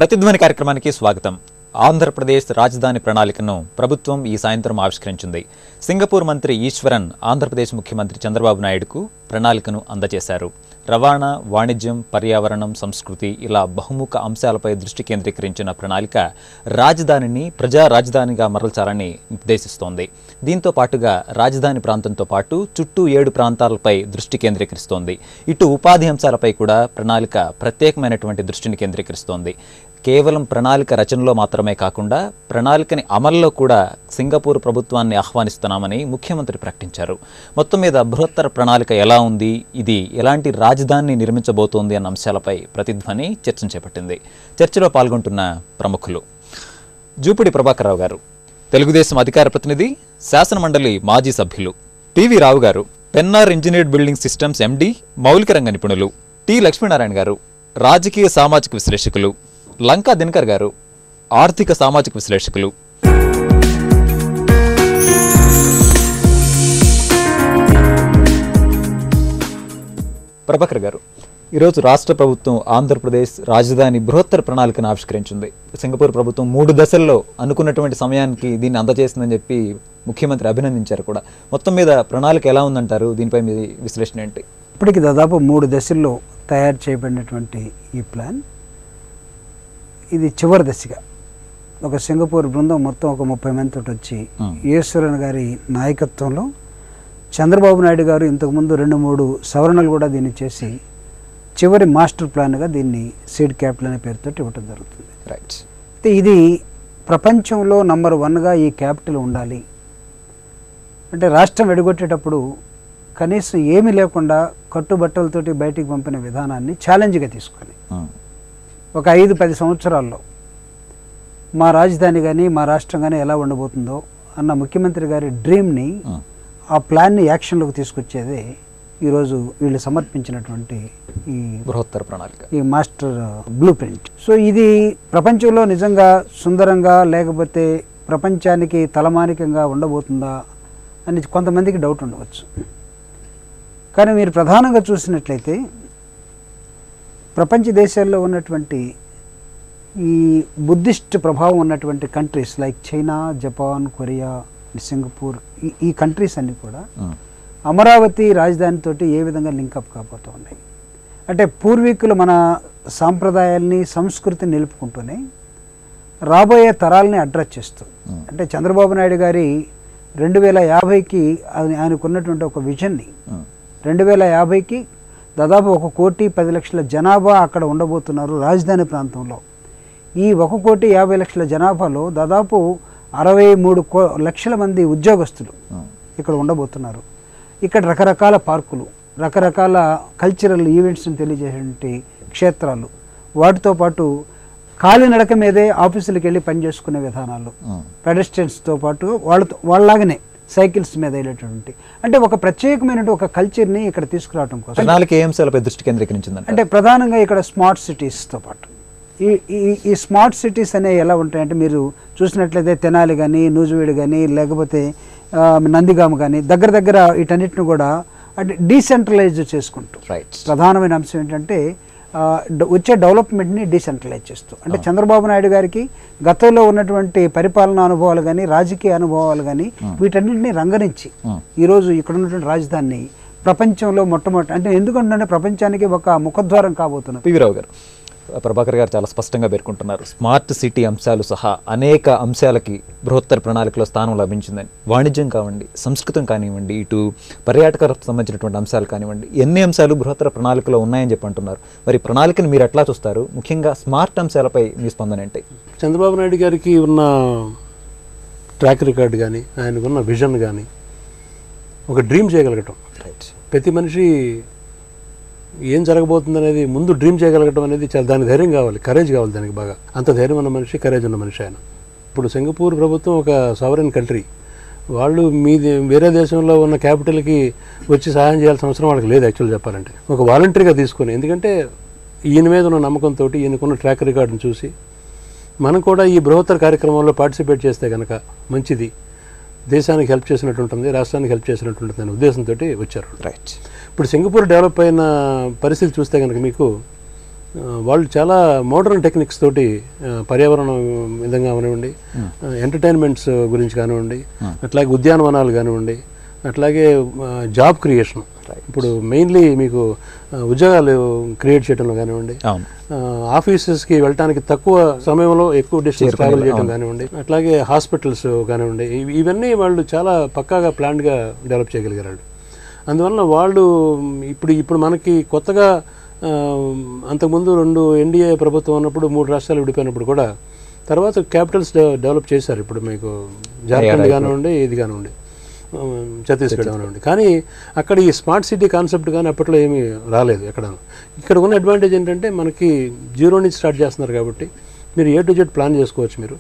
ప్రతిధ్వని కార్యక్రమానికి స్వాగతం. ఆంధ్రప్రదేశ్ రాజధాని ప్రణాళికను ప్రభుత్వం ఈ సాయంత్రం ఆవిష్కరించింది. సింగపూర్ మంత్రి ఈశ్వరన్ ఆంధ్రప్రదేశ్ ముఖ్యమంత్రి చంద్రబాబు నాయుడుకు ప్రణాళికను అందజేశారు. రవాణా, వాణిజ్యం, పర్యావరణం, సంస్కృతి ఇలా బహుముఖ అంశాలపై దృష్టి కేంద్రీకరించిన ప్రణాళిక రాజధానిని ప్రజా రాజధానిగా మరల్చాలని నిర్దేశిస్తోంది. దీంతో పాటుగా రాజధాని ప్రాంతంతో పాటు చుట్టూ 7 ప్రాంతాలపై దృష్టి కేంద్రీకరిస్తోంది. ఇటు ఉపాధి అంశాలపై కూడా ప్రణాళిక ప్రత్యేకమైనటువంటి దృష్టిని కేంద్రీకరిస్తోంది. కేవలం ప్రణాళిక రచనలో మాత్రమే కాకుండా ప్రణాళికని అమల్లో కూడా సింగపూర్ ప్రభుత్వాన్ని ఆహ్వానిస్తున్నామని ముఖ్యమంత్రి ప్రకటించారు. మొత్తం మీద బృహత్తర ప్రణాళిక ఎలా ఉంది, ఇది ఎలాంటి రాజధానిని నిర్మించబోతోంది అన్న అంశాలపై ప్రతిధ్వని చర్చను చేపట్టింది. చర్చలో పాల్గొంటున్న ప్రముఖులు: జూపూడి ప్రభాకర్ రావు గారు, తెలుగుదేశం అధికార ప్రతినిధి, శాసనమండలి మాజీ సభ్యులు; పివి రావు గారు, పెన్నార్ ఇంజనీర్డ్ బిల్డింగ్ సిస్టమ్స్ ఎండి, మౌలిక రంగ నిపుణులు; టి లక్ష్మీనారాయణ గారు, రాజకీయ సామాజిక విశ్లేషకులు; లంకా దినకర్ గారు, ఆర్థిక సామాజిక విశ్లేషకులు. ప్రభాకర్ గారు, ఈరోజు రాష్ట్ర ప్రభుత్వం ఆంధ్రప్రదేశ్ రాజధాని బృహత్తర ప్రణాళికను ఆవిష్కరించింది. సింగపూర్ ప్రభుత్వం 3 దశల్లో అనుకున్నటువంటి సమయానికి దీన్ని అందజేసిందని చెప్పి ముఖ్యమంత్రి అభినందించారు కూడా. మొత్తం మీద ప్రణాళిక ఎలా ఉందంటారు? దీనిపై మీ విశ్లేషణ ఏంటి? ఇప్పటికి దాదాపు 3 దశల్లో తయారు చేయబడినటువంటి ఈ ప్లాన్, ఇది చివరి దశగా ఒక సింగపూర్ బృందం మొత్తం ఒక 30 మందితో వచ్చి ఈశ్వరన్ గారి నాయకత్వంలో చంద్రబాబు నాయుడు గారు ఇంతకుముందు 2-3 సవరణలు కూడా దీన్ని చేసి చివరి మాస్టర్ ప్లాన్గా దీన్ని సీడ్ క్యాపిటల్ అనే పేరుతో ఇవ్వటం జరుగుతుంది. రైట్. అయితే ఇది ప్రపంచంలో నంబర్ 1గా ఈ క్యాపిటల్ ఉండాలి అంటే రాష్ట్రం ఎడగొట్టేటప్పుడు కనీసం ఏమీ లేకుండా కట్టుబట్టలతోటి బయటికి పంపిన విధానాన్ని ఛాలెంజ్గా తీసుకొని ఒక 5-10 సంవత్సరాల్లో మా రాజధాని కానీ మా రాష్ట్రం కానీ ఎలా ఉండబోతుందో అన్న ముఖ్యమంత్రి గారి డ్రీమ్ని, ఆ ప్లాన్ని యాక్షన్లోకి తీసుకొచ్చేదే ఈరోజు వీళ్ళు సమర్పించినటువంటి ఈ బృహత్తర ప్రణాళిక, ఈ మాస్టర్ బ్లూ ప్రింట్. సో ఇది ప్రపంచంలో నిజంగా సుందరంగా లేకపోతే ప్రపంచానికి తలమానికంగా ఉండబోతుందా అని కొంతమందికి డౌట్ ఉండవచ్చు. కానీ మీరు ప్రధానంగా చూసినట్లయితే ప్రపంచ దేశాల్లో ఉన్నటువంటి ఈ బుద్ధిస్ట్ ప్రభావం ఉన్నటువంటి countries like China, Japan, Korea, Singapore, ఈ కంట్రీస్ అన్నీ కూడా అమరావతి రాజధానితోటి ఏ విధంగా లింకప్ కాబోతూ ఉన్నాయి అంటే పూర్వీకులు మన సాంప్రదాయాల్ని, సంస్కృతిని నిలుపుకుంటూనే రాబోయే తరాలని అడ్రస్ చేస్తూ, అంటే చంద్రబాబు నాయుడు గారి 2050కి ఆయనకున్నటువంటి ఒక విజన్ని, 2050కి దాదాపు 1,10,00,000 జనాభా అక్కడ ఉండబోతున్నారు రాజధాని ప్రాంతంలో. ఈ 1,50,00,000 జనాభాలో దాదాపు 63 లక్షల మంది ఉద్యోగస్తులు ఇక్కడ ఉండబోతున్నారు. ఇక్కడ రకరకాల పార్కులు, రకరకాల కల్చరల్ ఈవెంట్స్ని తెలియజేసేటువంటి క్షేత్రాలు, వాటితో పాటు కాలినడక మీదే ఆఫీసులకు వెళ్ళి పనిచేసుకునే విధానాలు, పెడెస్ట్రియన్స్తో పాటు వాళ్ళలాగానే సైకిల్స్ మీద వెళ్ళేటువంటి, అంటే ఒక ప్రత్యేకమైన ఒక కల్చర్ని ఇక్కడ తీసుకురావడం కోసం ప్రణాళిక ఏ అంశాలపై దృష్టి కేంద్రీకరించింది అంటే ప్రధానంగా ఇక్కడ స్మార్ట్ సిటీస్తో పాటు ఈ స్మార్ట్ సిటీస్ అనేవి ఎలా ఉంటాయంటే మీరు చూసినట్లయితే తెనాలి కానీ, నూజివీడు కానీ, లేకపోతే నందిగామ కానీ దగ్గర వీటన్నిటిని కూడా అంటే డీసెంట్రలైజ్ చేసుకుంటూ, ప్రధానమైన అంశం ఏంటంటే వచ్చే డెవలప్మెంట్ని డీసెంట్రలైజ్ చేస్తూ, అంటే చంద్రబాబు నాయుడు గారికి గతంలో ఉన్నటువంటి పరిపాలనా అనుభవాలు కానీ, రాజకీయ అనుభవాలు కానీ వీటన్నింటినీ రంగరించి ఈరోజు ఇక్కడ ఉన్నటువంటి రాజధానిని ప్రపంచంలో మొట్టమొదటి, అంటే ఎందుకంటే ప్రపంచానికి ఒక ముఖద్వారం కాబోతున్నారు. పివి రావు గారు, ప్రభాకర్ గారు చాలా స్పష్టంగా పేర్కొంటున్నారు, స్మార్ట్ సిటీ అంశాలు సహా అనేక అంశాలకి బృహత్తర ప్రణాళికలో స్థానం లభించిందని. వాణిజ్యం కానివ్వండి, సంస్కృతం కానివ్వండి, ఇటు పర్యాటకలకు సంబంధించినటువంటి అంశాలు కానివ్వండి, ఎన్ని అంశాలు బృహత్తర ప్రణాళికలో ఉన్నాయని చెప్పి అంటున్నారు. మరి ప్రణాళికను మీరు ఎట్లా చూస్తారు? ముఖ్యంగా స్మార్ట్ అంశాలపై మీ స్పందన ఏంటి? చంద్రబాబు నాయుడు గారికి ఉన్న ట్రాక్ రికార్డ్ కానీ, ఆయనకున్న విజన్ కానీ, ఒక డ్రీమ్ చేయగలగటం. ప్రతి మనిషి ఏం జరగబోతుంది అనేది ముందు డ్రీమ్ చేయగలగటం అనేది చాలా, దానికి ధైర్యం కావాలి, కరేజ్ కావాలి. దానికి బాగా అంత ధైర్యం ఉన్న మనిషి, కరేజ్ ఉన్న మనిషి ఆయన. ఇప్పుడు సింగపూర్ ప్రభుత్వం ఒక సావరెన్ కంట్రీ, వాళ్ళు వేరే దేశంలో ఉన్న క్యాపిటల్కి వచ్చి సహాయం చేయాల్సిన అవసరం వాళ్ళకి లేదు. యాక్చువల్ చెప్పాలంటే ఒక వాలంటరీగా తీసుకొని, ఎందుకంటే ఈయన మీద ఉన్న నమ్మకంతో, ఈయనకున్న ట్రాక్ రికార్డును చూసి మనం కూడా ఈ బృహత్తర కార్యక్రమంలో పార్టిసిపేట్ చేస్తే కనుక మంచిది, దేశానికి హెల్ప్ చేసినట్టు ఉంటుంది, రాష్ట్రానికి హెల్ప్ చేసినట్టు ఉంటుంది అనే ఉద్దేశంతో వచ్చారు. రైట్. ఇప్పుడు సింగపూర్ డెవలప్ అయిన పరిస్థితి చూస్తే కనుక మీకు వాళ్ళు చాలా మోడర్న్ టెక్నిక్స్ తోటి పర్యావరణం విధంగా కానివ్వండి, ఎంటర్టైన్మెంట్స్ గురించి కానివ్వండి, అట్లాగే ఉద్యానవనాలు కానివ్వండి, అట్లాగే జాబ్ క్రియేషన్. ఇప్పుడు మెయిన్లీ మీకు ఉద్యోగాలు క్రియేట్ చేయడంలో కానివ్వండి, ఆఫీసెస్కి వెళ్ళడానికి తక్కువ సమయంలో ఎక్కువ డిస్టెన్స్ ట్రావెల్ చేయడం కానివ్వండి, అట్లాగే హాస్పిటల్స్ కానివ్వండి, ఇవన్నీ వాళ్ళు చాలా పక్కాగా ప్లాన్డ్గా డెవలప్ చేయగలిగారు. అందువలన వాళ్ళు ఇప్పుడు మనకి కొత్తగా అంతకుముందు 2 ఎన్డీఏ ప్రభుత్వం ఉన్నప్పుడు 3 రాష్ట్రాలు విడిపోయినప్పుడు కూడా తర్వాత క్యాపిటల్స్ డెవలప్ చేశారు. ఇప్పుడు మీకు జార్ఖండ్ కానివ్వండి, ఇది కానివ్వండి, ఛత్తీస్గఢ్ కానివ్వండి. కానీ అక్కడ ఈ స్మార్ట్ సిటీ కాన్సెప్ట్ కానీ అప్పట్లో ఏమీ రాలేదు ఎక్కడ. ఇక్కడ ఉన్న అడ్వాంటేజ్ ఏంటంటే మనకి 0 నుంచి స్టార్ట్ చేస్తున్నారు కాబట్టి మీరు A to Z ప్లాన్ చేసుకోవచ్చు.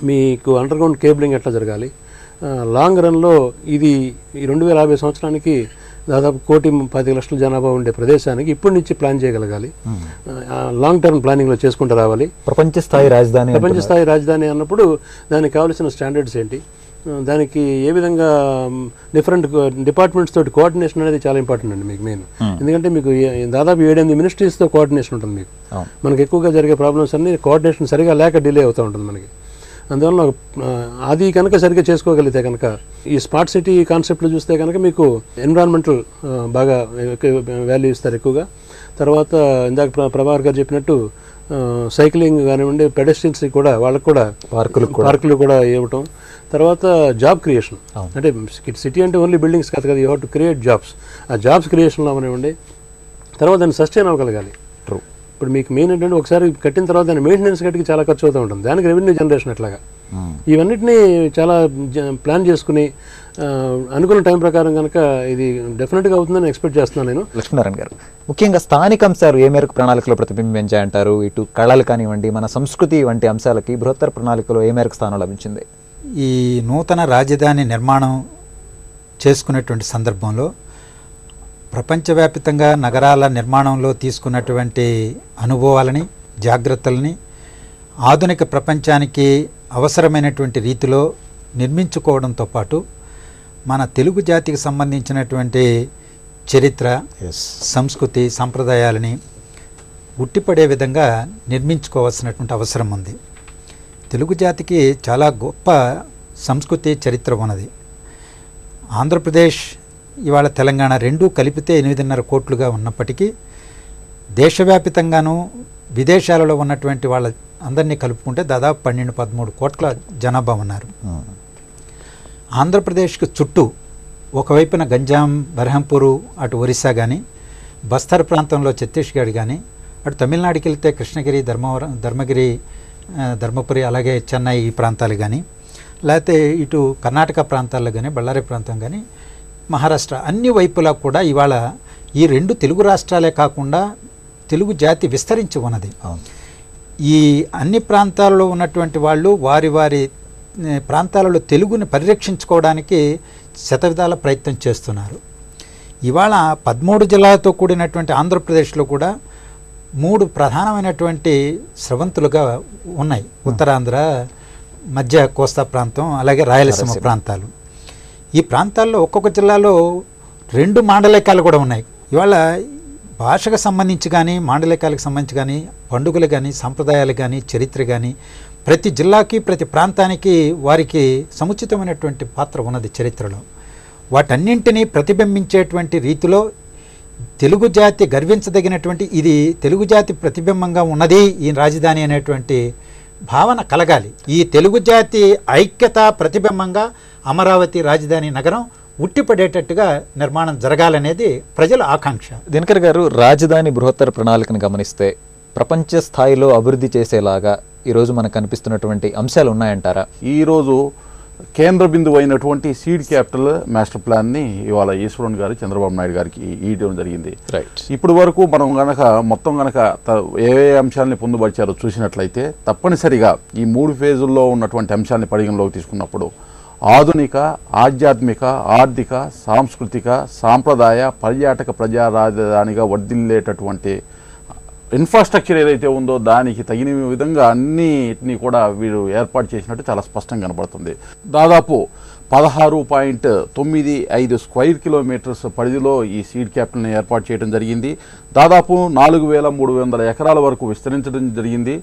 మీకు అండర్ గ్రౌండ్ కేబులింగ్ ఎట్లా జరగాలి, లాంగ్ రన్లో ఇది 2050 సంవత్సరానికి దాదాపు 1,10,00,000 జనాభా ఉండే ప్రదేశానికి ఇప్పటి నుంచి ప్లాన్ చేయగలగాలి. లాంగ్ టర్మ్ ప్లానింగ్లో చేసుకుంటూ రావాలి. ప్రపంచ స్థాయి రాజధాని అన్నప్పుడు దానికి కావాల్సిన స్టాండర్డ్స్ ఏంటి, దానికి ఏ విధంగా డిఫరెంట్ డిపార్ట్మెంట్స్ తోటి కోఆర్డినేషన్ అనేది చాలా ఇంపార్టెంట్ అండి మీకు మెయిన్. ఎందుకంటే మీకు దాదాపు 7-8 మినిస్ట్రీస్తో కోఆర్డినేషన్ ఉంటుంది మీకు. మనకి ఎక్కువగా జరిగే ప్రాబ్లమ్స్ అన్ని కోఆర్డినేషన్ సరిగా లేక డిలే అవుతూ ఉంటుంది మనకి. అందువల్ల అది కనుక సరిగ్గా చేసుకోగలిగితే కనుక ఈ స్మార్ట్ సిటీ కాన్సెప్ట్లు చూస్తే కనుక మీకు ఎన్విరాన్మెంటల్ బాగా వాల్యూ ఇస్తారు ఎక్కువగా. తర్వాత ఇందాక ప్రభాకర్ గారు చెప్పినట్టు సైక్లింగ్ కానివ్వండి, పెడెస్ట్రియన్స్కి కూడా వాళ్ళకు కూడా పార్కులు కూడా ఇవ్వటం. తర్వాత జాబ్ క్రియేషన్, అంటే సిటీ అంటే ఓన్లీ బిల్డింగ్స్ కాదు కదా, you have to create jobs. ఆ జాబ్స్ క్రియేషన్లో అవనివ్వండి. తర్వాత దాన్ని సస్టైన్ అవ్వగలగాలి. ఇప్పుడు మీకు మెయిన్ ఏంటంటే ఒకసారి కట్టిన తర్వాత దాని మెయింటెనెన్స్ కట్టికి చాలా ఖర్చు అవుతూ ఉంటుంది, దానికి రెవెన్యూ జనరేషన్ అట్లాగా. ఇవన్నిటినీ చాలా ప్లాన్ చేసుకుని అనుకున్న టైం ప్రకారం కనుక ఇది డెఫినెట్గా అవుతుందని ఎక్స్పెక్ట్ చేస్తున్నాను నేను. లక్ష్మీనారాయణ గారు, ముఖ్యంగా స్థానిక అంశాలు ఏ మేరకు ప్రణాళికలో ప్రతిబింబించాయంటారు? ఇటు కళలు కానివ్వండి, మన సంస్కృతి వంటి అంశాలకి బృహత్తర ప్రణాళికలో ఏ మేరకు స్థానం లభించింది? ఈ నూతన రాజధాని నిర్మాణం చేసుకునేటువంటి సందర్భంలో ప్రపంచవ్యాప్తంగా నగరాల నిర్మాణంలో తీసుకున్నటువంటి అనుభవాలని, జాగ్రత్తలని ఆధునిక ప్రపంచానికి అవసరమైనటువంటి రీతిలో నిర్మించుకోవడంతో పాటు మన తెలుగు జాతికి సంబంధించినటువంటి చరిత్ర, సంస్కృతి, సంప్రదాయాలని ఉట్టిపడే విధంగా నిర్మించుకోవాల్సినటువంటి అవసరం ఉంది. తెలుగు జాతికి చాలా గొప్ప సంస్కృతి, చరిత్ర ఉన్నది. ఆంధ్రప్రదేశ్, ఇవాళ తెలంగాణ రెండూ కలిపితే 8.5 కోట్లుగా ఉన్నప్పటికీ దేశవ్యాపితంగాను విదేశాలలో ఉన్నటువంటి వాళ్ళ అందరినీ కలుపుకుంటే దాదాపు 12-13 కోట్ల జనాభా ఉన్నారు. ఆంధ్రప్రదేశ్కు చుట్టూ ఒకవైపున గంజాం, బర్హంపూరు, అటు ఒరిస్సా కానీ, బస్తర్ ప్రాంతంలో ఛత్తీస్గఢ్ కానీ, అటు తమిళనాడుకి వెళ్తే కృష్ణగిరి, ధర్మగిరి, ధర్మపురి, అలాగే చెన్నై ఈ ప్రాంతాలు కానీ, లేకపోతే ఇటు కర్ణాటక ప్రాంతాల్లో కానీ, బళ్ళారి ప్రాంతం కానీ, మహారాష్ట్ర, అన్ని వైపులా కూడా ఇవాళ ఈ 2 తెలుగు రాష్ట్రాలే కాకుండా తెలుగు జాతి విస్తరించి ఉన్నది. ఈ అన్ని ప్రాంతాల్లో ఉన్నటువంటి వాళ్ళు వారి వారి ప్రాంతాలలో తెలుగుని పరిరక్షించుకోవడానికి శతవిధాల ప్రయత్నం చేస్తున్నారు. ఇవాళ 13 జిల్లాలతో కూడినటువంటి ఆంధ్రప్రదేశ్లో కూడా 3 ప్రధానమైనటువంటి స్రవంతులుగా ఉన్నాయి. ఉత్తరాంధ్ర, మధ్య కోస్తా ప్రాంతం, అలాగే రాయలసీమ ప్రాంతాలు. ఈ ప్రాంతాల్లో ఒక్కొక్క జిల్లాలో 2 మాండలికాలు కూడా ఉన్నాయి. ఇవాళ భాషకు సంబంధించి కానీ, మాండలికాలకు సంబంధించి కానీ, పండుగలు కానీ, సంప్రదాయాలు కానీ, చరిత్ర కానీ ప్రతి జిల్లాకి, ప్రతి ప్రాంతానికి వారికి సముచితమైనటువంటి పాత్ర ఉన్నది చరిత్రలో. వాటన్నింటినీ ప్రతిబింబించేటువంటి రీతిలో తెలుగు జాతి గర్వించదగినటువంటి, ఇది తెలుగు జాతి ప్రతిబింబంగా ఉన్నది ఈ రాజధాని అనేటువంటి భావన కలగాలి. ఈ తెలుగు జాతి ఐక్యత ప్రతిబింబంగా అమరావతి రాజధాని నగరం ఉట్టిపడేటట్టుగా నిర్మాణం జరగాలనేది ప్రజల ఆకాంక్ష. దినకర్ గారు, రాజధాని బృహత్తర ప్రణాళికను గమనిస్తే ప్రపంచ స్థాయిలో అభివృద్ధి చేసేలాగా ఈరోజు మనకు కనిపిస్తున్నటువంటి అంశాలు ఉన్నాయంటారా? ఈరోజు కేంద్ర బిందువు అయినటువంటి సీడ్ క్యాపిటల్ మాస్టర్ ప్లాన్ని ఇవాళ ఈశ్వరన్ గారు చంద్రబాబు నాయుడు గారికి ఇవ్వడం జరిగింది. ఇప్పటి వరకు మనం గనక మొత్తం గనక ఏ అంశాలని పొందుపరిచారో చూసినట్లయితే తప్పనిసరిగా ఈ 3 ఫేజుల్లో ఉన్నటువంటి అంశాన్ని పరిగణలోకి తీసుకున్నప్పుడు ఆధునిక, ఆధ్యాత్మిక, ఆర్థిక, సాంస్కృతిక, సాంప్రదాయ, పర్యాటక ప్రజా రాజధానిగా వర్ధిల్లేటటువంటి ఇన్ఫ్రాస్ట్రక్చర్ ఏదైతే ఉందో దానికి తగిన విధంగా అన్నిటినీ కూడా వీరు ఏర్పాటు చేసినట్టు చాలా స్పష్టంగా కనబడుతుంది. దాదాపు 16.95 స్క్వేర్ కిలోమీటర్స్ పరిధిలో ఈ సీడ్ క్యాపిటల్ని ఏర్పాటు చేయడం జరిగింది. దాదాపు 4,300 ఎకరాల వరకు విస్తరించడం జరిగింది.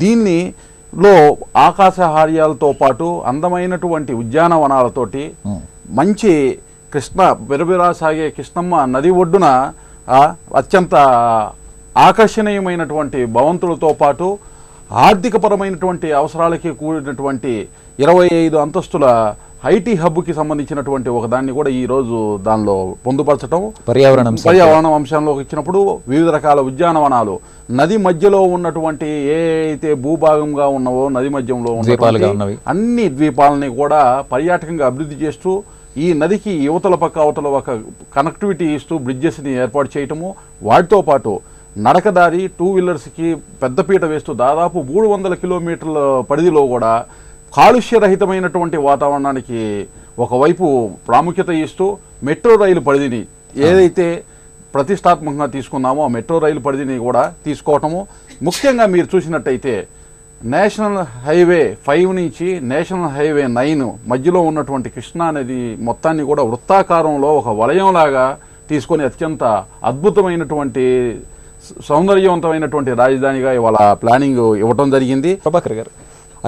దీనిలో ఆకాశహార్యాలతో పాటు అందమైనటువంటి ఉద్యానవనాలతోటి మంచి బిరబిరా సాగే కృష్ణమ్మ నది ఒడ్డున అత్యంత ఆకర్షణీయమైనటువంటి భవంతులతో పాటు ఆర్థికపరమైనటువంటి అవసరాలకి కూడినటువంటి 25 అంతస్తుల ఐటీ హబ్కి సంబంధించినటువంటి ఒక దాన్ని కూడా ఈరోజు దానిలో పొందుపరచడం, పర్యావరణ అంశంలోకి ఇచ్చినప్పుడు వివిధ రకాల ఉద్యానవనాలు నది మధ్యలో ఉన్నటువంటి ఏ అయితే భూభాగంగా ఉన్నవో నది మధ్యంలో ఉన్నవి అన్ని ద్వీపాలని కూడా పర్యాటకంగా అభివృద్ధి చేస్తూ ఈ నదికి యువతల పక్క అవతల ఒక కనెక్టివిటీ ఇస్తూ బ్రిడ్జెస్ని ఏర్పాటు చేయటము, వాటితో పాటు నడకదారి 2 వీలర్స్కి పెద్దపీట వేస్తూ దాదాపు 300 కిలోమీటర్ల పరిధిలో కూడా కాలుష్యరహితమైనటువంటి వాతావరణానికి ఒకవైపు ప్రాముఖ్యత ఇస్తూ మెట్రో రైలు పరిధిని ఏదైతే ప్రతిష్టాత్మకంగా తీసుకున్నామో ఆ మెట్రో రైలు పరిధిని కూడా తీసుకోవటము. ముఖ్యంగా మీరు చూసినట్టయితే నేషనల్ హైవే 5 నుంచి నేషనల్ హైవే 9 మధ్యలో ఉన్నటువంటి కృష్ణా నది మొత్తాన్ని కూడా వృత్తాకారంలో ఒక వలయంలాగా తీసుకొని అత్యంత అద్భుతమైనటువంటి సౌందర్యవంతమైనటువంటి రాజధానిగా ఇవాళ ప్లానింగ్ ఇవ్వటం జరిగింది. ప్రభాకర్ గారు,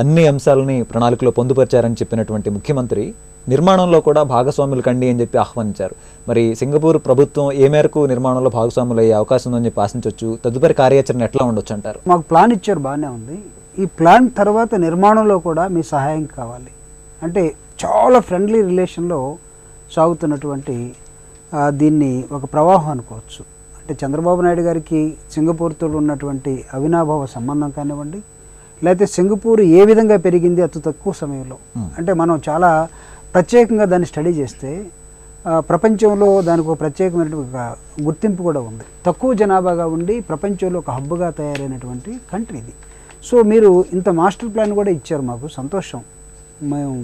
అన్ని అంశాలని ప్రణాళికలో పొందుపరిచారని చెప్పినటువంటి ముఖ్యమంత్రి నిర్మాణంలో కూడా భాగస్వాములు కండి అని చెప్పి ఆహ్వానించారు. మరి సింగపూర్ ప్రభుత్వం ఏ మేరకు నిర్మాణంలో భాగస్వాములు అయ్యే అవకాశం ఉందని చెప్పి ఆశించవచ్చు? తదుపరి కార్యాచరణ ఎట్లా ఉండొచ్చు అంటారు? మాకు ప్లాన్ ఇచ్చారు, బాగానే ఉంది. ఈ ప్లాన్ తర్వాత నిర్మాణంలో కూడా మీ సహాయం కావాలి. అంటే చాలా ఫ్రెండ్లీ రిలేషన్లో సాగుతున్నటువంటి దీన్ని ఒక ప్రవాహం అనుకోవచ్చు. అంటే చంద్రబాబు నాయుడు గారికి సింగపూర్తో ఉన్నటువంటి అవినాభావ సంబంధం కానివ్వండి, లేకపోతే సింగపూర్ ఏ విధంగా పెరిగింది అతి తక్కువ సమయంలో, అంటే మనం చాలా ప్రత్యేకంగా దాన్ని స్టడీ చేస్తే ప్రపంచంలో దానికి ఒక ప్రత్యేకమైనటువంటి గుర్తింపు కూడా ఉంది. తక్కువ జనాభాగా ఉండి ప్రపంచంలో ఒక హబ్గా తయారైనటువంటి కంట్రీ ఇది. సో మీరు ఇంత మాస్టర్ ప్లాన్ కూడా ఇచ్చారు, మాకు సంతోషం. మేము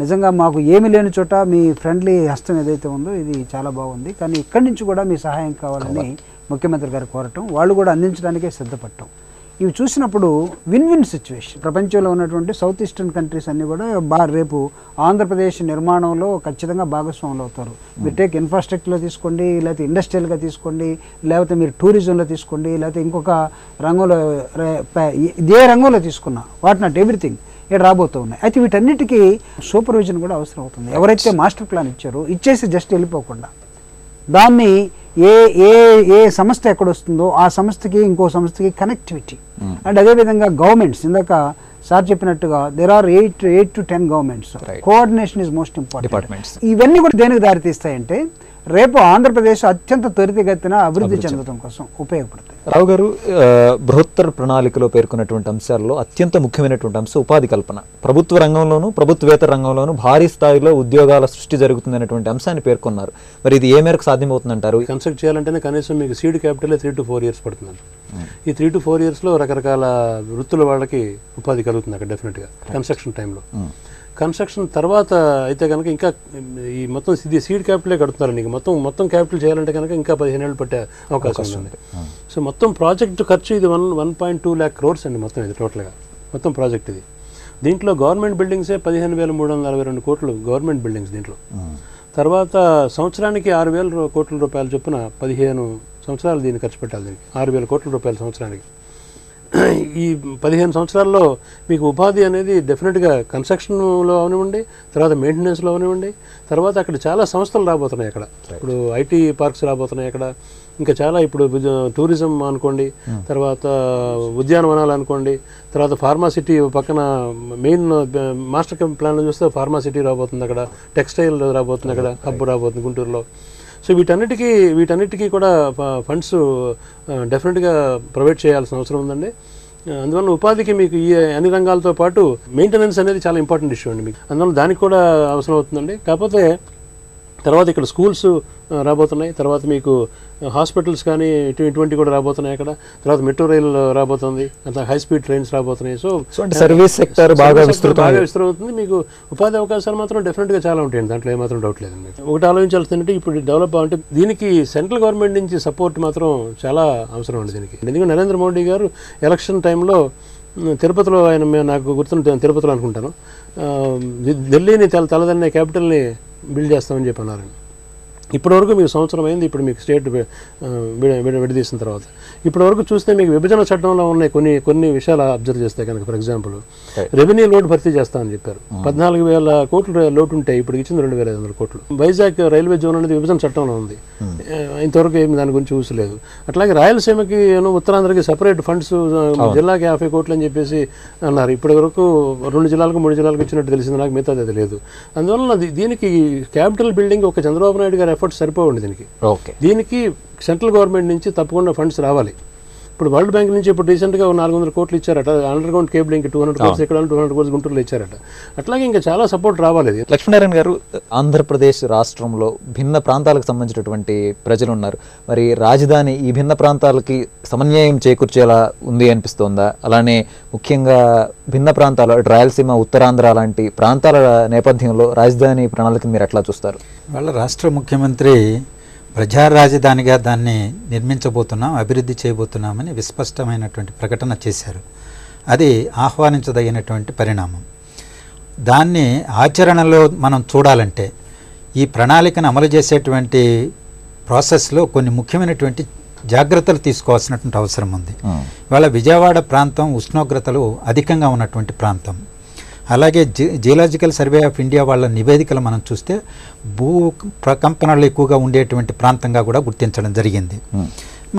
నిజంగా మాకు ఏమి లేని చోట మీ ఫ్రెండ్లీ హస్తం ఏదైతే ఉందో ఇది చాలా బాగుంది. కానీ ఇక్కడి నుంచి కూడా మీ సహాయం కావాలని ముఖ్యమంత్రి గారు కోరటం, వాళ్ళు కూడా అందించడానికే సిద్ధపడటం, ఇవి చూసినప్పుడు విన్ విన్ సిచ్యువేషన్. ప్రపంచంలో ఉన్నటువంటి సౌత్ ఈస్టర్న్ కంట్రీస్ అన్నీ కూడా రేపు ఆంధ్రప్రదేశ్ నిర్మాణంలో ఖచ్చితంగా భాగస్వాములు అవుతారు. మీరు టేక్ ఇన్ఫ్రాస్ట్రక్చర్లో తీసుకోండి, లేకపోతే ఇండస్ట్రియల్గా తీసుకోండి, లేకపోతే మీరు టూరిజంలో తీసుకోండి, లేకపోతే ఇంకొక రంగంలో ఇదే రంగంలో తీసుకున్నా వాట్ నాట్ ఎవ్రీథింగ్ ఇక్కడ రాబోతూ ఉన్నాయి. అయితే వీటన్నిటికీ సూపర్విజన్ కూడా అవసరం అవుతుంది. ఎవరైతే మాస్టర్ ప్లాన్ ఇచ్చారో ఇచ్చేసి జస్ట్ వెళ్ళిపోకుండా దాన్ని ఏ ఏ ఏ సంస్థ ఎక్కడొస్తుందో ఆ సంస్థకి ఇంకో సంస్థకి కనెక్టివిటీ అండ్ అదేవిధంగా గవర్నమెంట్స్, ఇందాక సార్ చెప్పినట్టుగా there are 8 to 10 governments, coordination is most important. ఇవన్నీ కూడా దేనికి దారితీస్తాయంటే రేపు ఆంధ్రప్రదేశ్ అత్యంత త్వరితగతిన అభివృద్ధి చెందడం కోసం ఉపయోగపడతాయి. రావు గారు, బృహత్తర ప్రణాళికలో పేర్కొన్నటువంటి అంశాల్లో అత్యంత ముఖ్యమైనటువంటి అంశం ఉపాధి కల్పన. ప్రభుత్వ రంగంలోనూ ప్రభుత్వేతర రంగంలోనూ భారీ స్థాయిలో ఉద్యోగాల సృష్టి జరుగుతుందనేటువంటి అంశాన్ని పేర్కొన్నారు. మరి ఇది ఏ మేరకు సాధ్యమవుతుందంటారు? కన్స్ట్రక్ట్ చేయాలంటేనే కనీసం మీకు సీడ్ క్యాపిటల్ 3 to 4 years పడుతుంది. ఈ 3 to 4 yearsలో రకరకాల వృత్తుల వాళ్ళకి ఉపాధి కలుగుతుంది అక్కడ డెఫినెట్గా కన్స్ట్రక్షన్ టైంలో. కన్స్ట్రక్షన్ తర్వాత అయితే కనుక ఇంకా ఈ మొత్తం ఇది సీడ్ క్యాపిటలే కడుతున్నారు. నీకు మొత్తం క్యాపిటల్ చేయాలంటే కనుక ఇంకా 15 ఏళ్ళు పట్టే అవకాశం ఉంది. సో మొత్తం ప్రాజెక్ట్ ఖర్చు ఇది 1.2 lakh crores అండి మొత్తం ఇది టోటల్గా మొత్తం ప్రాజెక్ట్ ఇది. దీంట్లో గవర్నమెంట్ బిల్డింగ్సే 15,342 కోట్లు గవర్నమెంట్ బిల్డింగ్స్ దీంట్లో. తర్వాత సంవత్సరానికి 6,000 కోట్ల రూపాయలు చొప్పున 15 సంవత్సరాలు దీన్ని ఖర్చు పెట్టాలి. దీనికి 6,000 కోట్ల రూపాయలు సంవత్సరానికి. ఈ 15 సంవత్సరాల్లో మీకు ఉపాధి అనేది డెఫినెట్గా కన్స్ట్రక్షన్లో అవనివ్వండి, తర్వాత మెయింటెనెన్స్లో అవనివ్వండి, తర్వాత అక్కడ చాలా సంస్థలు రాబోతున్నాయి. అక్కడ ఇప్పుడు ఐటీ పార్క్స్ రాబోతున్నాయి అక్కడ, ఇంకా చాలా ఇప్పుడు టూరిజం అనుకోండి, తర్వాత ఉద్యానవనాలు అనుకోండి, తర్వాత ఫార్మాసిటీ పక్కన మెయిన్ మాస్టర్ ప్లాన్లో చూస్తే ఫార్మాసిటీ రాబోతుంది అక్కడ, టెక్స్టైల్ రాబోతుంది అక్కడ, హబ్ రాబోతుంది గుంటూరులో. సో వీటన్నిటికీ కూడా ఫండ్స్ డెఫినెట్గా ప్రొవైడ్ చేయాల్సిన అవసరం ఉందండి. అందువల్ల ఉపాధికి మీకు ఈ అన్ని రంగాలతో పాటు మెయింటెనెన్స్ అనేది చాలా ఇంపార్టెంట్ ఇష్యూ అండి మీకు. అందువల్ల దానికి కూడా అవసరం అవుతుందండి. కాకపోతే తర్వాత ఇక్కడ స్కూల్స్ రాబోతున్నాయి, తర్వాత మీకు హాస్పిటల్స్ కానీ ఇటువంటి కూడా రాబోతున్నాయి అక్కడ, తర్వాత మెట్రో రైలు రాబోతుంది, అట్లా హై స్పీడ్ ట్రైన్స్ రాబోతున్నాయి. సో సర్వీస్ సెక్టర్ బాగా విస్తృతమవుతుంది. మీకు ఉపాధి అవకాశాలు మాత్రం డెఫినెట్గా చాలా ఉంటాయండి, దాంట్లో ఏమాత్రం డౌట్ లేదండి. ఒకటి ఆలోచించాల్సిందంటే ఇప్పుడు డెవలప్ అంటే దీనికి సెంట్రల్ గవర్నమెంట్ నుంచి సపోర్ట్ మాత్రం చాలా అవసరం అండి దీనికి. ఎందుకంటే నరేంద్ర మోడీ గారు ఎలక్షన్ టైంలో తిరుపతిలో ఆయన నాకు గుర్తుంటే తిరుపతిలో అనుకుంటాను ఢిల్లీని తలదన్నే క్యాపిటల్ని బిల్డ్ చేస్తామని చెప్పి అన్నారండి. ఇప్పటివరకు మీకు సంవత్సరం అయింది, ఇప్పుడు మీకు స్టేట్ విడదీసిన తర్వాత ఇప్పటివరకు చూస్తే మీకు విభజన చట్టంలో ఉన్నాయి కొన్ని విషయాలు అబ్జర్వ్ చేస్తే కనుక, ఫర్ ఎగ్జాంపుల్ రెవెన్యూ లోటు భర్తీ చేస్తామని చెప్పారు. 14,000 కోట్లు లోటు ఉంటాయి, ఇప్పుడు ఇచ్చింది 2,500 కోట్లు. వైజాగ్ రైల్వే జోన్ అనేది విభజన చట్టంలో ఉంది, ఇంతవరకు ఏమి దాని గురించి చూసలేదు. అట్లాగే రాయలసీమకి ఉత్తరాంధ్రకి సపరేట్ ఫండ్స్ జిల్లాకి 50 కోట్లు అని చెప్పేసి అన్నారు. ఇప్పటి వరకు 2 జిల్లాలకు 3 జిల్లాలకు ఇచ్చినట్టు తెలిసింది నాకు, మిగతాది అది లేదు. అందువల్ల దీనికి క్యాపిటల్ బిల్డింగ్ ఒక చంద్రబాబు నాయుడు గారి ఎఫర్ట్స్ సరిపోవండి దీనికి సెంట్రల్ గవర్నమెంట్ నుంచి తప్పకుండా ఫండ్స్ రావాలి. ఇప్పుడు వరల్డ్ బ్యాంక్ నుంచి ఇప్పుడు రీసెంట్గా 400 కోట్లు ఇచ్చారట, అండర్ గ్రౌండ్ కేబులింగ్ 200 కోట్స్ ఇక్కడ 200 కోట్స్ గుంటూరులో ఇచ్చారట. అట్లాగే ఇంకా చాలా సపోర్ట్ రావాలి. లక్ష్మీనారాయణ గారు, ఆంధ్రప్రదేశ్ రాష్ట్రంలో భిన్న ప్రాంతాలకు సంబంధించినటువంటి ప్రజలు ఉన్నారు. మరి రాజధాని ఈ భిన్న ప్రాంతాలకి సమన్వయం చేకూర్చేలా ఉంది అనిపిస్తోందా? అలానే ముఖ్యంగా భిన్న ప్రాంతాలు రాయలసీమ, ఉత్తరాంధ్ర లాంటి ప్రాంతాల నేపథ్యంలో రాజధాని ప్రణాళికను మీరు ఎట్లా చూస్తారు? వాళ్ళ రాష్ట్ర ముఖ్యమంత్రి ప్రజా రాజధానిగా దాన్ని నిర్మించబోతున్నాం, అభివృద్ధి చేయబోతున్నామని విస్పష్టమైనటువంటి ప్రకటన చేశారు. అది ఆహ్వానించదగినటువంటి పరిణామం. దాన్ని ఆచరణలో మనం చూడాలంటే ఈ ప్రణాళికను అమలు చేసేటువంటి ప్రాసెస్లో కొన్ని ముఖ్యమైనటువంటి జాగ్రత్తలు తీసుకోవాల్సినటువంటి అవసరం ఉంది. ఇవాళ విజయవాడ ప్రాంతం ఉష్ణోగ్రతలు అధికంగా ఉన్నటువంటి ప్రాంతం. అలాగే జియోలాజికల్ సర్వే ఆఫ్ ఇండియా వాళ్ళ నివేదికలు మనం చూస్తే భూ ప్రకంపనలు ఎక్కువగా ఉండేటువంటి ప్రాంతంగా కూడా గుర్తించడం జరిగింది.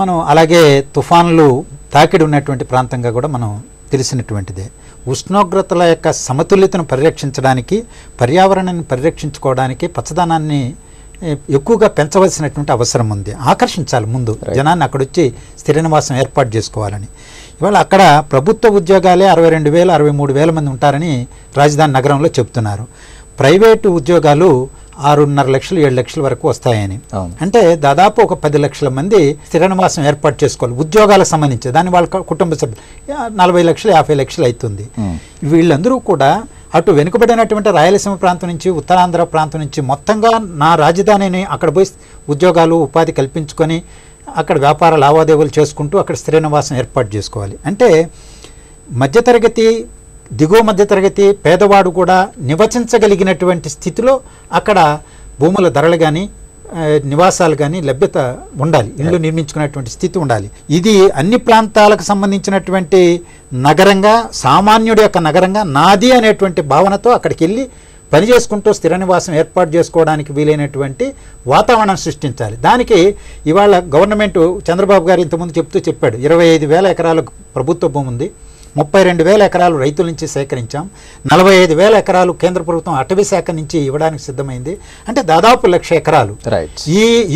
మనం అలాగే తుఫాన్లు తాకిడి ఉన్నటువంటి ప్రాంతంగా కూడా మనం తెలిసినటువంటిదే. ఉష్ణోగ్రతల యొక్క సమతుల్యతను పరిరక్షించడానికి, పర్యావరణాన్ని పరిరక్షించుకోవడానికి పచ్చదనాన్ని ఎక్కువగా పెంచవలసినటువంటి అవసరం ఉంది. ఆకర్షించాలి, ముందు జనాన్ని అక్కడొచ్చి స్థిర నివాసం ఏర్పాటు చేసుకోవాలని. ఇవాళ అక్కడ ప్రభుత్వ ఉద్యోగాలే 62,000 63,000 మంది ఉంటారని రాజధాని నగరంలో చెప్తున్నారు. ప్రైవేటు ఉద్యోగాలు 6.5 లక్షలు 7 లక్షల వరకు వస్తాయని. అంటే దాదాపు ఒక 10 లక్షల మంది స్థిర నివాసం ఏర్పాటు చేసుకోవాలి ఉద్యోగాలకు సంబంధించి. దాని వాళ్ళ కుటుంబ సభ్యులు 40 లక్షలు 50 లక్షలు అవుతుంది. వీళ్ళందరూ కూడా అటు వెనుకబడినటువంటి రాయలసీమ ప్రాంతం నుంచి, ఉత్తరాంధ్ర ప్రాంతం నుంచి మొత్తంగా నా రాజధానిని అక్కడ పోయి ఉద్యోగాలు ఉపాధి కల్పించుకొని అక్కడ వ్యాపార లావాదేవీలు చేసుకుంటూ అక్కడ స్థిర నివాసం ఏర్పాటు చేసుకోవాలి. అంటే మధ్యతరగతి, దిగువ మధ్యతరగతి, పేదవాడు కూడా నివసించగలిగినటువంటి స్థితిలో అక్కడ భూముల ధరలు కానీ నివాసాలు కానీ లభ్యత ఉండాలి, ఇళ్ళు నిర్మించుకునేటువంటి స్థితి ఉండాలి. ఇది అన్ని ప్రాంతాలకు సంబంధించినటువంటి నగరంగా, సామాన్యుడి యొక్క నగరంగా, నాది అనేటువంటి భావనతో అక్కడికి వెళ్ళి పని చేసుకుంటూ స్థిర నివాసం ఏర్పాటు చేసుకోవడానికి వీలైనటువంటి వాతావరణం సృష్టించాలి. దానికి ఇవాళ గవర్నమెంట్ చంద్రబాబు గారు ఇంతకుముందు చెప్పాడు, 25,000 ఎకరాలు ప్రభుత్వ భూమి ఉంది, 32,000 ఎకరాలు రైతుల నుంచి సేకరించాం, 45,000 ఎకరాలు కేంద్ర ప్రభుత్వం అటవీ శాఖ నుంచి ఇవ్వడానికి సిద్ధమైంది. అంటే దాదాపు 1,00,000 ఎకరాలు.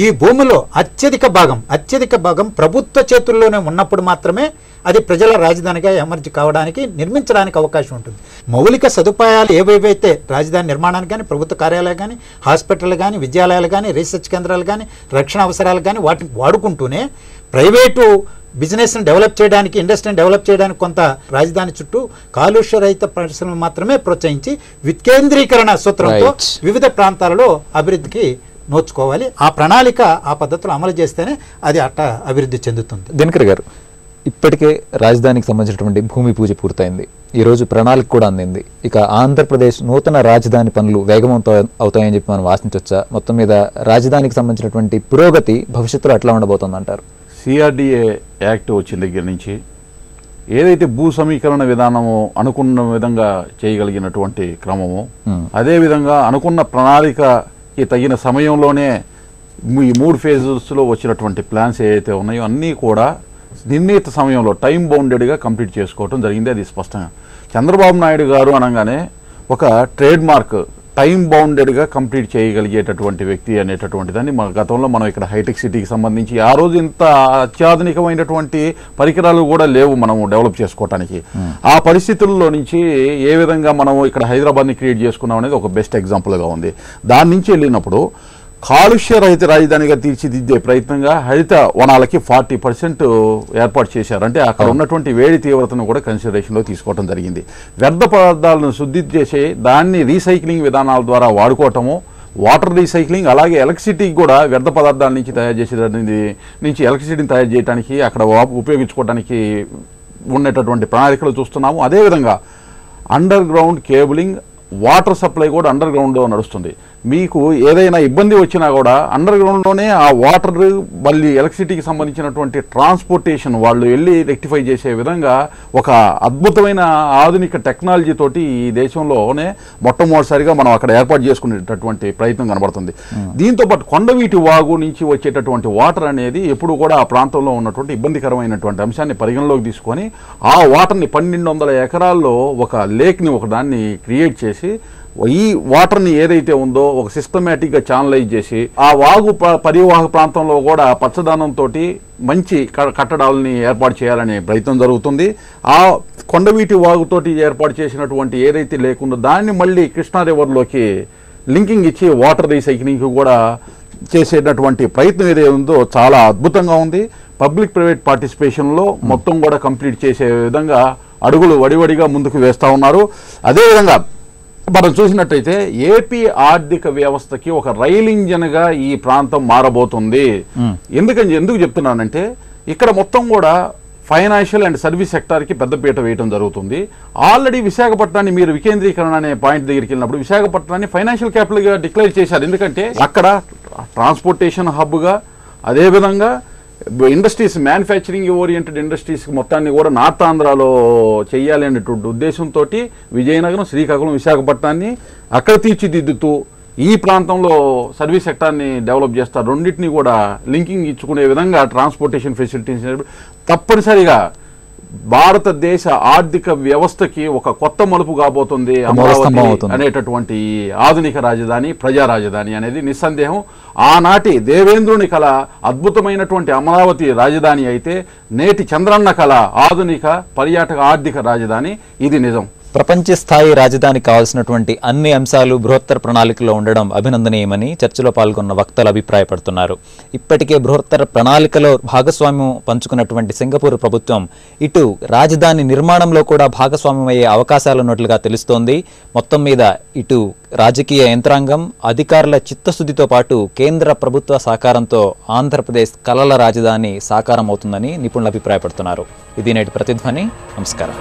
ఈ భూమిలో అత్యధిక భాగం ప్రభుత్వ చేతుల్లోనే ఉన్నప్పుడు మాత్రమే అది ప్రజల రాజధానిగా ఎమర్జీ కావడానికి, నిర్మించడానికి అవకాశం ఉంటుంది. మౌలిక సదుపాయాలు ఏవేవైతే రాజధాని నిర్మాణానికి కానీ, ప్రభుత్వ కార్యాలయాలు కానీ, హాస్పిటల్ కానీ, విద్యాలయాలు కానీ, రీసెర్చ్ కేంద్రాలు కానీ, రక్షణ అవసరాలు కానీ వాటిని వాడుకుంటూనే ప్రైవేటు బిజినెస్ని డెవలప్ చేయడానికి, ఇండస్ట్రీని డెవలప్ చేయడానికి కొంత రాజధాని చుట్టూ కాలుష్య రహిత పరిశ్రమలు మాత్రమే ప్రోత్సహించి వికేంద్రీకరణ సూత్రంతో వివిధ ప్రాంతాలలో అభివృద్ధికి నోచుకోవాలి. ఆ ప్రణాళిక ఆ పద్ధతిలో అమలు చేస్తేనే అది అట్ట అభివృద్ధి చెందుతుంది. దినకర్ గారు, ఇప్పటికే రాజధానికి సంబంధించినటువంటి భూమి పూజ పూర్తయింది, ఈరోజు ప్రణాళిక కూడా అందింది. ఇక ఆంధ్రప్రదేశ్ నూతన రాజధాని పనులు వేగవంతం అవుతాయని చెప్పి మనం ఆశించవచ్చా? మొత్తం మీద రాజధానికి సంబంధించినటువంటి పురోగతి భవిష్యత్తులో ఎట్లా ఉండబోతుంది అంటారు? సిఆర్డిఏ యాక్ట్ వచ్చిన దగ్గర నుంచి ఏదైతే భూ సమీకరణ విధానము అనుకున్న విధంగా చేయగలిగినటువంటి క్రమము, అదేవిధంగా అనుకున్న ప్రణాళికకి తగిన సమయంలోనే ఈ 3 ఫేజెస్లో వచ్చినటువంటి ప్లాన్స్ ఏవైతే ఉన్నాయో అన్నీ కూడా నిర్ణీత సమయంలో టైం బౌండెడ్గా కంప్లీట్ చేసుకోవటం జరిగింది. అది స్పష్టంగా చంద్రబాబు నాయుడు గారు అనగానే ఒక ట్రేడ్ మార్క్, టైం బౌండెడ్గా కంప్లీట్ చేయగలిగేటటువంటి వ్యక్తి అనేటటువంటి దాన్ని మన గతంలో మనం ఇక్కడ హైటెక్ సిటీకి సంబంధించి ఆ రోజు ఇంత అత్యాధునికమైనటువంటి పరికరాలు కూడా లేవు మనము డెవలప్ చేసుకోవటానికి. ఆ పరిస్థితుల్లో నుంచి ఏ విధంగా మనం ఇక్కడ హైదరాబాద్ని క్రియేట్ చేసుకున్నాం అనేది ఒక బెస్ట్ ఎగ్జాంపుల్గా ఉంది. దాని నుంచి వెళ్ళినప్పుడు కాలుష్య రహిత రాజధానిగా తీర్చిదిద్దే ప్రయత్నంగా హరిత వనాలకి 40% ఏర్పాటు చేశారు. అంటే అక్కడ ఉన్నటువంటి వేడి తీవ్రతను కూడా కన్సిడరేషన్లో తీసుకోవడం జరిగింది. వ్యర్థ పదార్థాలను శుద్ధి చేసి దాన్ని రీసైక్లింగ్ విధానాల ద్వారా వాడుకోవటము, వాటర్ రీసైక్లింగ్, అలాగే ఎలక్ట్రిసిటీకి కూడా వ్యర్థ పదార్థాల నుంచి తయారు చేసేదాన్ని నుంచి ఎలక్ట్రిసిటీని తయారు చేయడానికి అక్కడ ఉపయోగించుకోవడానికి ఉండేటటువంటి ప్రణాళికలు చూస్తున్నాము. అదేవిధంగా under ground cabling, water supply కూడా అండర్ గ్రౌండ్లో నడుస్తుంది. మీకు ఏదైనా ఇబ్బంది వచ్చినా కూడా అండర్ గ్రౌండ్లోనే ఆ వాటర్ మళ్ళీ ఎలక్ట్రిసిటీకి సంబంధించినటువంటి ట్రాన్స్పోర్టేషన్ వాళ్ళు వెళ్ళి రెక్టిఫై చేసే విధంగా ఒక అద్భుతమైన ఆధునిక టెక్నాలజీ తోటి ఈ దేశంలోనే మొట్టమొదటిసారిగా మనం అక్కడ ఏర్పాటు చేసుకునేటటువంటి ప్రయత్నం కనబడుతుంది. దీంతోపాటు కొండవీటి వాగు నుంచి వచ్చేటటువంటి వాటర్ అనేది ఎప్పుడు కూడా ఆ ప్రాంతంలో ఉన్నటువంటి ఇబ్బందికరమైనటువంటి అంశాన్ని పరిగణలోకి తీసుకొని ఆ వాటర్ని 1200 ఎకరాల్లో ఒక లేక్ని ఒకదాన్ని క్రియేట్ చేసి ఈ వాటర్ని ఏదైతే ఉందో ఒక సిస్టమేటిక్గా ఛానలైజ్ చేసి ఆ వాగు పరివాహక ప్రాంతంలో కూడా పచ్చదనంతో మంచి కట్టడాలని ఏర్పాటు చేయాలనే ప్రయత్నం జరుగుతుంది. ఆ కొండవీటి వాగుతోటి ఏర్పాటు చేసినటువంటి ఏదైతే లేకుందో దాన్ని మళ్ళీ కృష్ణా రివర్లోకి లింకింగ్ ఇచ్చి వాటర్ రీసైక్లింగ్ కూడా చేసేటటువంటి ప్రయత్నం ఏదైతే ఉందో చాలా అద్భుతంగా ఉంది. పబ్లిక్ ప్రైవేట్ పార్టిసిపేషన్లో మొత్తం కూడా కంప్లీట్ చేసే విధంగా అడుగులు వడివడిగా ముందుకు వేస్తూ ఉన్నారు. అదేవిధంగా మనం చూసినట్టయితే ఏపీ ఆర్థిక వ్యవస్థకి ఒక రైల్ ఇంజన్గా ఈ ప్రాంతం మారబోతుంది. ఎందుకు చెప్తున్నానంటే ఇక్కడ మొత్తం కూడా ఫైనాన్షియల్ అండ్ సర్వీస్ సెక్టార్కి పెద్దపీట వేయడం జరుగుతుంది. ఆల్రెడీ విశాఖపట్నాన్ని మీరు వికేంద్రీకరణ అనే పాయింట్ దగ్గరికి వెళ్ళినప్పుడు విశాఖపట్నాన్ని ఫైనాన్షియల్ క్యాపిటల్గా డిక్లేర్ చేశారు. ఎందుకంటే అక్కడ ట్రాన్స్పోర్టేషన్ హబ్గా, అదేవిధంగా ఇండస్ట్రీస్, మ్యానుఫ్యాక్చరింగ్ ఓరియంటెడ్ ఇండస్ట్రీస్ మొత్తాన్ని కూడా నార్త్ ఆంధ్రాలో చేయాలి అనేటువంటి ఉద్దేశంతో విజయనగరం, శ్రీకాకుళం, విశాఖపట్నాన్ని అక్కడ తీర్చిదిద్దుతూ ఈ ప్రాంతంలో సర్వీస్ సెక్టార్ని డెవలప్ చేస్తారు. రెండింటినీ కూడా లింకింగ్ ఇచ్చుకునే విధంగా ట్రాన్స్పోర్టేషన్ ఫెసిలిటీస్ తప్పనిసరిగా భారతదేశ ఆర్థిక వ్యవస్థకి ఒక కొత్త మలుపు కాబోతుంది అమరావతి అనేటటువంటి ఆధునిక రాజధాని, ప్రజా రాజధాని అనేది నిస్సందేహం. ఆనాటి దేవేంద్రుని కళ అద్భుతమైనటువంటి అమరావతి రాజధాని అయితే నేటి చంద్రన్న కళ ఆధునిక పర్యాటక ఆర్థిక రాజధాని. ఇది నిజం. ప్రపంచ స్థాయి రాజధాని కావాల్సినటువంటి అన్ని అంశాలు బృహత్తర ప్రణాళికలో ఉండడం అభినందనీయమని చర్చలో పాల్గొన్న వక్తలు అభిప్రాయపడుతున్నారు. ఇప్పటికే బృహత్తర ప్రణాళికలో భాగస్వామ్యం పంచుకున్నటువంటి సింగపూర్ ప్రభుత్వం ఇటు రాజధాని నిర్మాణంలో కూడా భాగస్వామ్యం అయ్యే అవకాశాలు ఉన్నట్లుగా తెలుస్తోంది. మొత్తం మీద ఇటు రాజకీయ యంత్రాంగం, అధికారుల చిత్తశుద్ధితో పాటు కేంద్ర ప్రభుత్వ సహకారంతో ఆంధ్రప్రదేశ్ కలల రాజధాని సాకారం అవుతుందని నిపుణులు అభిప్రాయపడుతున్నారు. ఇది నేటి ప్రతిధ్వని. నమస్కారం.